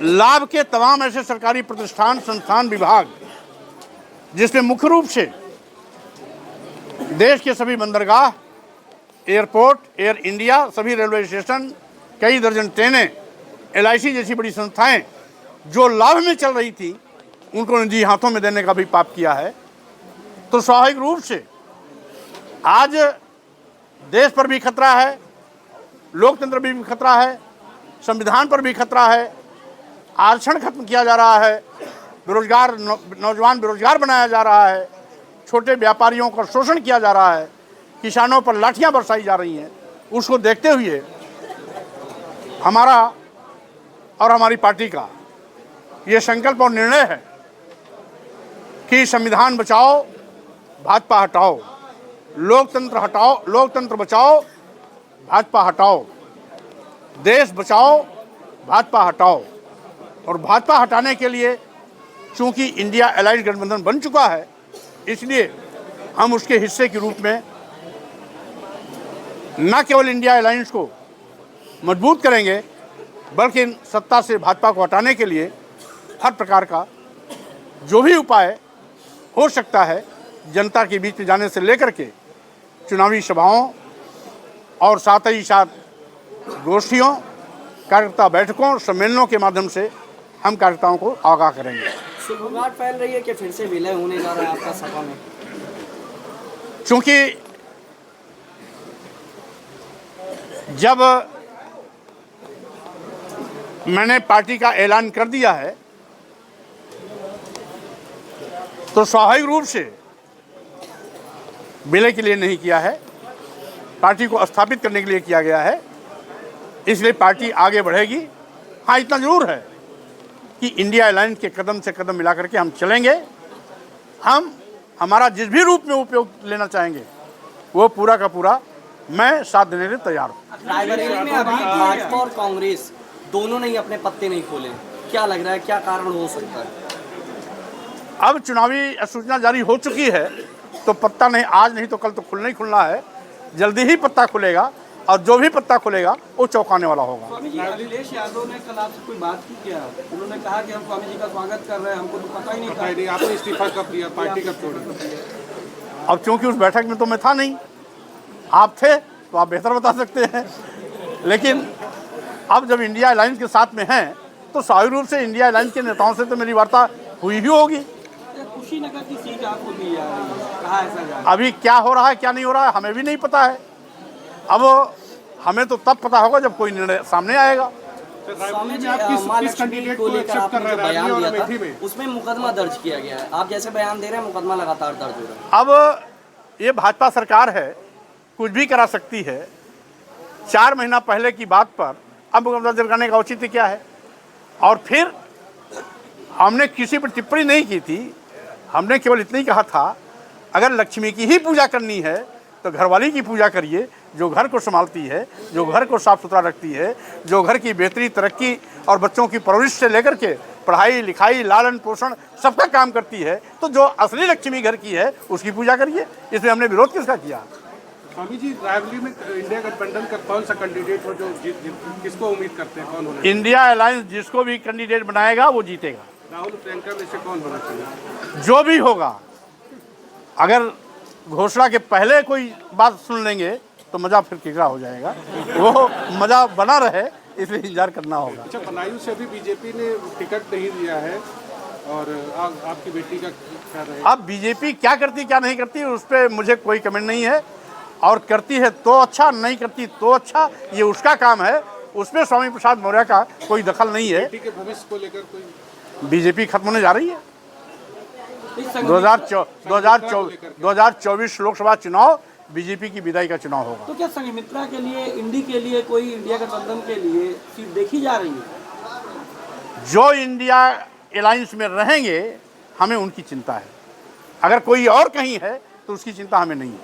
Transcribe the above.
लाभ के तमाम ऐसे सरकारी प्रतिष्ठान, संस्थान, विभाग जिसमें मुख्य रूप से देश के सभी बंदरगाह, एयरपोर्ट, एयर इंडिया, सभी रेलवे स्टेशन, कई दर्जन ट्रेनें, LIC जैसी बड़ी संस्थाएं जो लाभ में चल रही थी, उनको निजी हाथों में देने का भी पाप किया है। तो स्वाभाविक रूप से आज देश पर भी खतरा है, लोकतंत्र पर भी खतरा है, संविधान पर भी खतरा है, आरक्षण खत्म किया जा रहा है, बेरोजगार नौजवान बेरोजगार बनाया जा रहा है, छोटे व्यापारियों का शोषण किया जा रहा है, किसानों पर लाठियां बरसाई जा रही हैं। उसको देखते हुए हमारा और हमारी पार्टी का ये संकल्प और निर्णय है कि संविधान बचाओ, भाजपा हटाओ, लोकतंत्र हटाओ, लोकतंत्र बचाओ, भाजपा हटाओ, देश बचाओ, भाजपा हटाओ। और भाजपा हटाने के लिए चूंकि इंडिया अलायंस गठबंधन बन चुका है, इसलिए हम उसके हिस्से के रूप में न केवल इंडिया अलायंस को मजबूत करेंगे, बल्कि सत्ता से भाजपा को हटाने के लिए हर प्रकार का जो भी उपाय हो सकता है, जनता के बीच में जाने से लेकर के चुनावी सभाओं और साथ ही साथ गोष्ठियों, कार्यकर्ता बैठकों, सम्मेलनों के माध्यम से हम कार्यकर्ताओं को आगाह करेंगे। शुरुआत फैल रही है कि फिर से विलय होने जा रहा है आपका सभा में? चूंकि जब मैंने पार्टी का ऐलान कर दिया है तो स्वाभाविक रूप से विलय के लिए नहीं किया है, पार्टी को स्थापित करने के लिए किया गया है। इसलिए पार्टी आगे बढ़ेगी। हाँ, इतना जरूर है कि इंडिया अलायंस के कदम से कदम मिला करके हम चलेंगे। हम हमारा जिस भी रूप में उपयोग लेना चाहेंगे वो पूरा का पूरा मैं साथ देने के लिए तैयार हूँ। रायबरेली में अभी भाजपा और कांग्रेस दोनों ने ही अपने पत्ते नहीं खोले, क्या लग रहा है, क्या कारण हो सकता है? अब चुनावी अधिसूचना जारी हो चुकी है तो पत्ता नहीं, आज नहीं तो कल तो खुलना ही खुलना है। जल्दी ही पत्ता खुलेगा और जो भी पत्ता खुलेगा वो चौंकाने वाला होगा। स्वामी जी, अखिलेश यादव ने कल आपसे कोई बात की क्या? उन्होंने कहा कि हम स्वामी जी का स्वागत कर रहे हैं, हमको तो पता ही नहीं था। आपने इस्तीफा कब दिया, पार्टी कब छोड़ी? अब चूंकि उस बैठक में तो मैं था नहीं, आप थे तो आप बेहतर बता सकते हैं। लेकिन अब जब इंडिया अलायंस के साथ में हैं तो स्वाभाविक रूप से इंडिया अलायंस के नेताओं से तो मेरी वार्ता हुई ही होगी। कुशीनगर की सीट आपको दी जा रही है, कहा ऐसा जा रहा है? अभी क्या हो रहा है क्या नहीं हो रहा है हमें भी नहीं पता है। अब हमें तो तब पता होगा जब कोई निर्णय सामने आएगा। स्वामी जी, महालक्ष्मी को लेकर आपने जो बयान दिया था उसमें मुकदमा दर्ज किया गया है, आप जैसे बयान दे रहे हैं मुकदमा लगातार दर्ज हो रहा है। अब ये भाजपा सरकार है, कुछ भी करा सकती है। 4 महीना पहले की बात पर अब मुकदमा दर्ज करने का औचित्य क्या है? और फिर हमने किसी पर टिप्पणी नहीं की थी, हमने केवल इतना ही कहा था अगर लक्ष्मी की ही पूजा करनी है तो घरवाली की पूजा करिए, जो घर को संभालती है, जो घर को साफ सुथरा रखती है, जो घर की बेहतरी, तरक्की और बच्चों की परवरिश से लेकर के पढ़ाई लिखाई, लालन पोषण सबका काम करती है। तो जो असली लक्ष्मी घर की है उसकी पूजा करिए। इसमें हमने विरोध किसका किया? स्वामी जी, रायबरेली में इंडिया गठबंधन का कौन सा कैंडिडेट हो जो किसको उम्मीद करते हैं, कौन होना? इंडिया अलायंस जिसको भी कैंडिडेट बनाएगा वो जीतेगा। राहुल प्रियंका में से कौन होना चाहिए? जो भी होगा, अगर घोषणा के पहले कोई बात सुन लेंगे तो मज़ा फिर किकरा हो जाएगा। वो मज़ा बना रहे इसलिए इंतजार करना होगा। अच्छा, बदायूं से अभी बीजेपी ने टिकट नहीं दिया है और आपकी बेटी का क्या रहेगा? अब बीजेपी क्या करती क्या नहीं करती उस पर मुझे कोई कमेंट नहीं है, और करती है तो अच्छा, नहीं करती तो अच्छा, ये उसका काम है। उसमें स्वामी प्रसाद मौर्य का कोई दखल नहीं है। बेटी के भविष्य को लेकर कोई बीजेपी खत्म होने जा रही है। 2024 लोकसभा चुनाव बीजेपी की विदाई का चुनाव होगा। तो क्या संघमित्रा के लिए, इंडी के लिए कोई इंडिया गठबंधन के लिए सीट देखी जा रही है? जो इंडिया अलायंस में रहेंगे हमें उनकी चिंता है, अगर कोई और कहीं है तो उसकी चिंता हमें नहीं है।